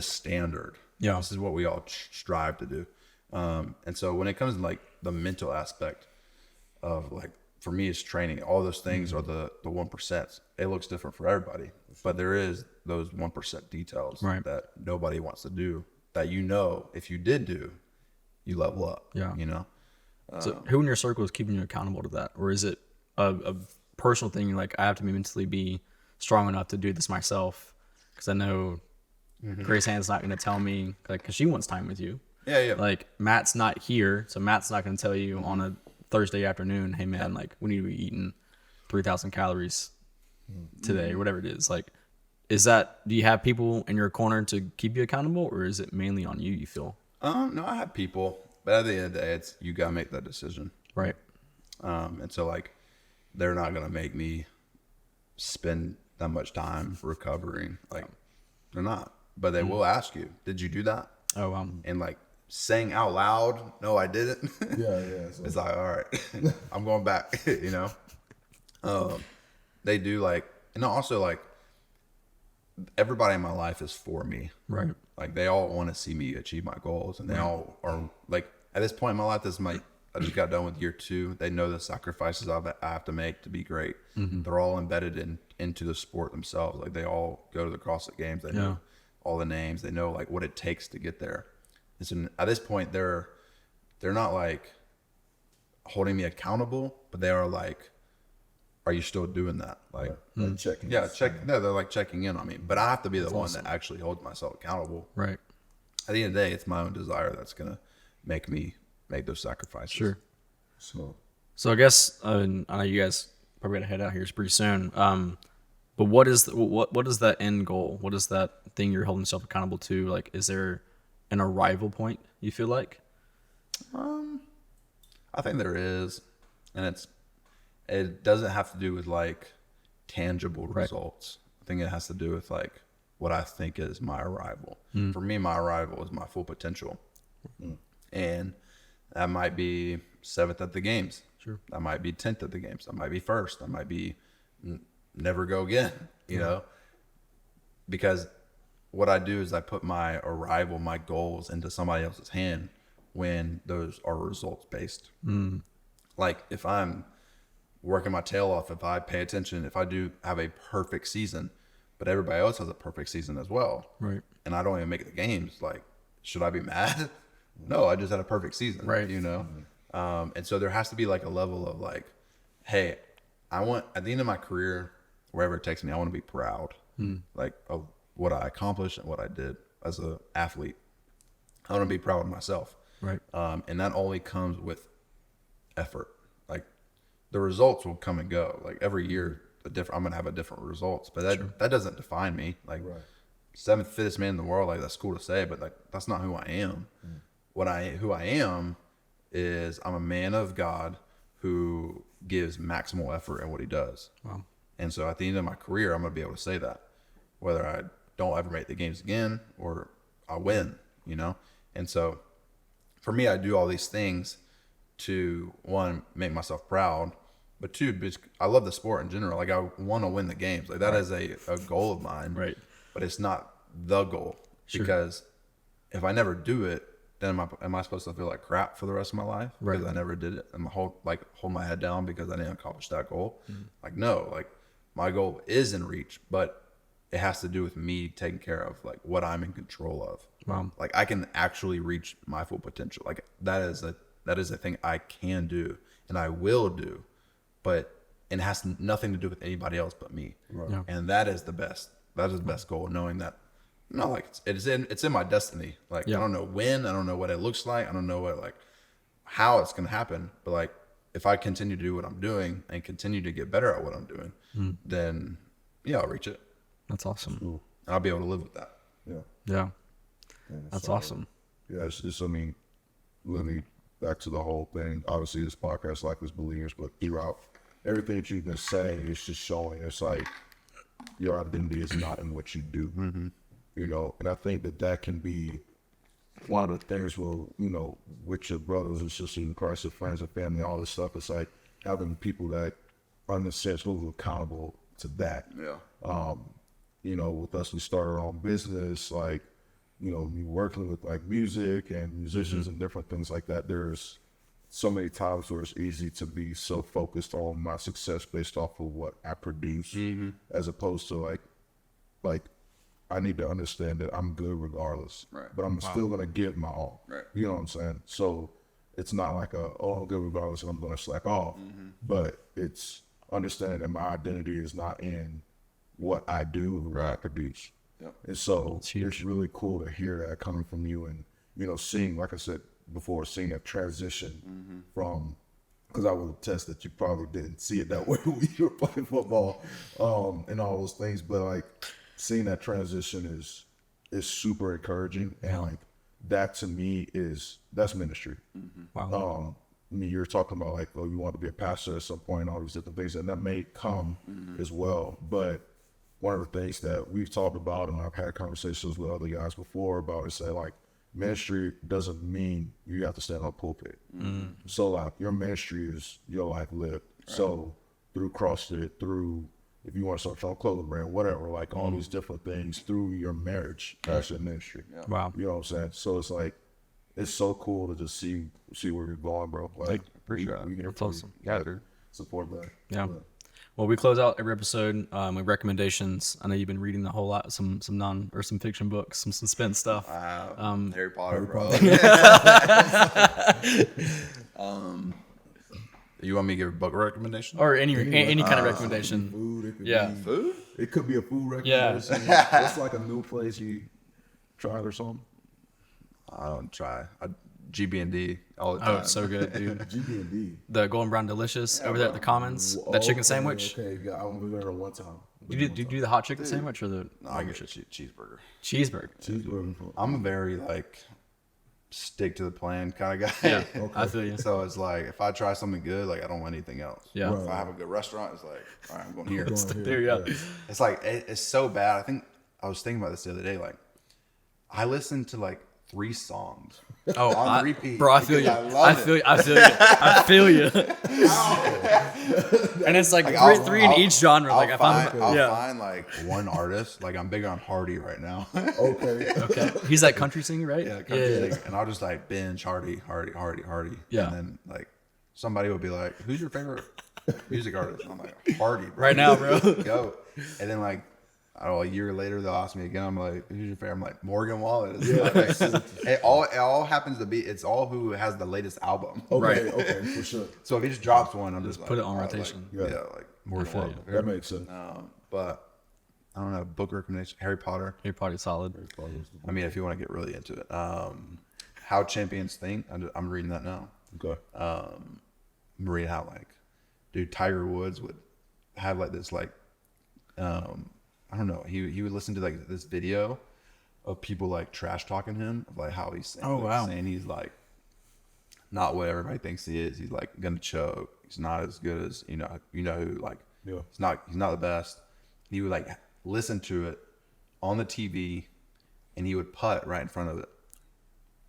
standard. Yeah. This is what we all strive to do. And so when it comes to like the mental aspect of like, for me, it's training. All those things are the 1%. It looks different for everybody, but there is those 1% details that nobody wants to do that, if you did do, you level up. Yeah. So who in your circle is keeping you accountable to that? Or is it a personal thing? Like, I have to mentally be strong enough to do this myself, because I know Grace Ann's not going to tell me, like, because she wants time with you. Yeah. Like, Matt's not here, so Matt's not going to tell you on a Thursday afternoon, hey man, like, we need to be eating 3,000 calories today, or whatever it is. Like, do you have people in your corner to keep you accountable, or is it mainly on you feel? No, I have people, but at the end of the day, it's you gotta make that decision, right? And so like, they're not gonna make me spend that much time recovering. Like, they're not, but they will ask you, "Did you do that?" Oh, and like saying out loud, "No, I didn't." Yeah. So. It's like, all right, I'm going back. They do like, and also like, everybody in my life is for me. Right. Like, they all want to see me achieve my goals, and they all are like, at this point in my life, I just got done with year 2. They know the sacrifices I have to make to be great. They're all embedded into the sport themselves. Like, they all go to the CrossFit Games. They know all the names. They know like what it takes to get there. And so at this point, they're not like holding me accountable, but they are like, are you still doing that? Like, like checking. Yeah, they're like checking in on me. But I have to be the one that actually holds myself accountable. right. At the end of the day, it's my own desire that's gonna make me make those sacrifices. Sure. So I guess I know you guys probably gotta head out here pretty soon. But what is that end goal? What is that thing you're holding yourself accountable to? Like, is there an arrival point you feel like? I think there is, and it doesn't have to do with like tangible results. I think it has to do with like what I think is my arrival. For me, my arrival is my full potential, and that might be 7th at the games. Sure. That might be 10th at the games. That might be 1st. That might be never go again. Because what I do is I put my arrival, my goals into somebody else's hand when those are results based. Like, if I'm working my tail off, if I pay attention, if I do have a perfect season, but everybody else has a perfect season as well, right? And I don't even make the games, like, should I be mad? No, I just had a perfect season, right? And so there has to be like a level of like, hey, I want, at the end of my career, wherever it takes me, I want to be proud, like, of what I accomplished and what I did as an athlete. I want to be proud of myself, right? And that only comes with effort. Like, the results will come and go. Like, every year, I'm gonna have a different results, but that doesn't define me. Like, 7th fittest man in the world. Like, that's cool to say, but like, that's not who I am. Who I am is I'm a man of God who gives maximal effort in what he does. Wow. And so at the end of my career, I'm going to be able to say that, whether I don't ever make the games again or I win, you know? And so for me, I do all these things to, one, make myself proud, but two, because I love the sport in general. Like, I want to win the games. Like, that is a goal of mine. Right. But it's not the goal. Sure. Because if I never do it, then am I supposed to feel like crap for the rest of my life? Right. Because I never did it. And hold my head down because I didn't accomplish that goal. Mm-hmm. Like, no, like, my goal is in reach, but it has to do with me taking care of like what I'm in control of. Wow. Like, I can actually reach my full potential. Like, that is a thing I can do and I will do, but it has nothing to do with anybody else but me. Right. Yeah. And that is the best. That is the best goal, knowing that like it's in my destiny. Like, I don't know when, I don't know what it looks like, I don't know how it's gonna happen, but like, if I continue to do what I'm doing and continue to get better at what I'm doing, then I'll reach it. That's awesome. Cool. And I'll be able to live with that. Yeah. That's awesome. Yeah, it's I mean, literally back to the whole thing. Obviously, this podcast like this believers, but throughout everything that you've been saying, it's just showing it's like your identity is not in what you do. Mm-hmm. You know, and I think that can be one of the things with your brothers and sisters in Christ, your friends and family, all this stuff. It's like having people that are in a sense accountable to that. Yeah. With us, we started our own business, like, we working with like music and musicians and different things like that. There's so many times where it's easy to be so focused on my success based off of what I produce, as opposed to like I need to understand that I'm good regardless, right. But I'm still going to give my all, right. You know what I'm saying? So it's not like I'm good regardless and I'm going to slack off, but it's understanding that my identity is not in what I do or what I produce. Yep. And so it's really cool to hear that coming from you and, seeing, like I said before, seeing that transition from, because I will attest that you probably didn't see it that way when you were playing football and all those things, but like seeing that transition is super encouraging. And like that to me that's ministry. Wow. I mean, you're talking about like, you want to be a pastor at some point, all these different things, and that may come as well. But one of the things that we've talked about, and I've had conversations with other guys before about, is that like ministry doesn't mean you have to stand on a pulpit. So like your ministry is your life lived. Right. So through CrossFit, through if you want to start your own clothing brand, whatever, like all these different things, through your marriage, that's your ministry. Yeah. Wow. You know what I'm saying? So it's like, it's so cool to just see where you're going, bro. Like, appreciate it. That's awesome. Yeah, support that. Yeah. Well, we close out every episode with recommendations. I know you've been reading a whole lot, some fiction books, some suspense stuff. Wow. Harry Potter, bro. You want me to give a book recommendation? Or any kind of recommendation. Food, it could be food? It could be a food recommendation. Yeah. It's like a new place you tried or something. I don't try. GB&D all the time. Oh, it's so good, dude. GB&D. The Golden Brown Delicious over there at the Commons. That chicken sandwich. Okay, I went there one time. Do you do the hot chicken sandwich or the? No, I get a cheeseburger. Cheeseburger. I'm a very like stick to the plan kind of guy. Yeah, okay. I feel you. So it's like if I try something good, like I don't want anything else. Yeah. Right. If I have a good restaurant, it's like, all right, I'm going here. There you go. It's like it's so bad. I think I was thinking about this the other day. Like I listened to like 3 songs. Oh, on repeat. Bro, I feel you. I feel you. And it's like three in each genre. Like I'll find like one artist. Like I'm big on Hardy right now. Okay. He's that country singer, right? Yeah, country singer. And I'll just like binge Hardy. Yeah. And then like somebody will be like, "Who's your favorite music artist?" And I'm like, "Hardy, bro." Right now, bro. Go. And then like, I don't know, a year later they'll ask me again. I'm like, "Who's your favorite?" I'm like, Morgan Wallen. It all happens to be. It's all who has the latest album. Okay, for sure. So if he just drops one, I'm just put like, it on rotation. Like, like Morgan Wallen. That makes sense. But I don't know. Book recommendation: Harry Potter. Harry Potter's solid. I mean, if you want to get really into it, How Champions Think. I'm reading that now. Okay. I'm reading how dude, Tiger Woods would have like this I don't know. He would listen to like this video of people like trash talking him of like how he's saying, saying he's like not what everybody thinks he is. He's like gonna choke. He's not as good as who, like he's not the best. He would like listen to it on the TV, and he would putt right in front of it,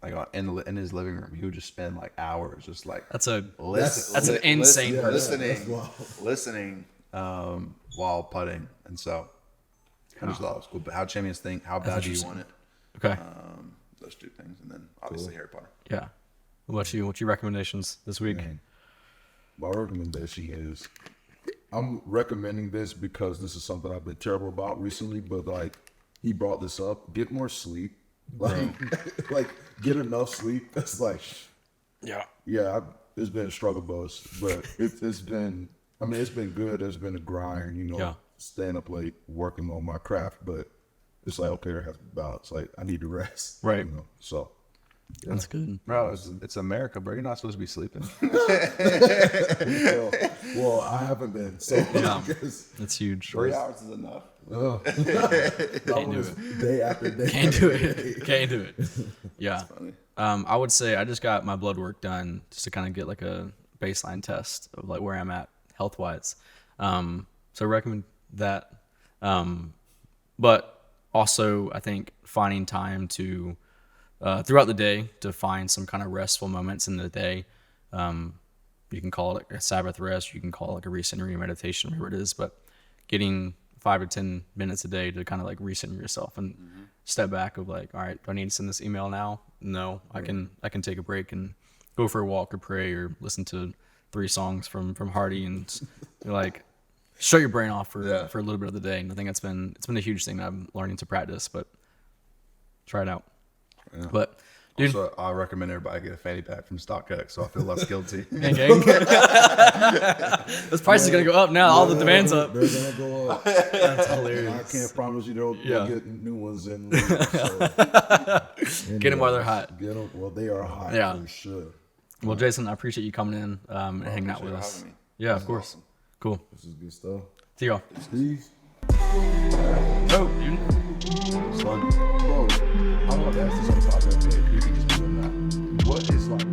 like in his living room. He would just spend like hours just like that's an insane listening while putting. And so I just thought it was cool. But how champions think, how bad do you want it? Okay. Those two things, and then obviously Harry Potter. Yeah. What about you? What's your recommendations this week? My recommendation is, I'm recommending this because this is something I've been terrible about recently, but like he brought this up, get more sleep. Like get enough sleep. It's like, it's been a struggle bus, but it's been good. It's been a grind, staying up late, working on my craft, but it's like, okay, there has to be balance. Like I need to rest. Right. So yeah. That's good. Bro, it's America, bro. You're not supposed to be sleeping. well, I haven't been. So that's huge. 3 hours is enough. Can't do it. Day after day. Can't do it. Yeah. I would say I just got my blood work done just to kind of get like a baseline test of like where I'm at health wise. So I recommend that. But also I think finding time to throughout the day to find some kind of restful moments in the day. You can call it a Sabbath rest. You can call it like a recentering meditation, whatever it is, but getting 5 to 10 minutes a day to kind of like recenter yourself and step back of like, all right, do I need to send this email now? No, I can take a break and go for a walk or pray or listen to 3 songs from Hardy and like shut your brain off for a little bit of the day. And I think it's been a huge thing that I'm learning to practice, but try it out. Yeah. But dude, also, I recommend everybody get a fanny pack from StockX, so I feel less guilty. Gang. This price is gonna go up now. All the demand's up. They're gonna go up. That's hilarious. I can't promise you they'll get new ones in. So. Get them while they're hot. Get them. Well, they are hot for sure. Well, Jayson, I appreciate you coming in and hanging out with us. Yeah, of course. Awesome. Cool. This is good stuff. See y'all. Peace. No, dude. Son, bro, I want to ask this on the podcast, but you can just do it now. What is like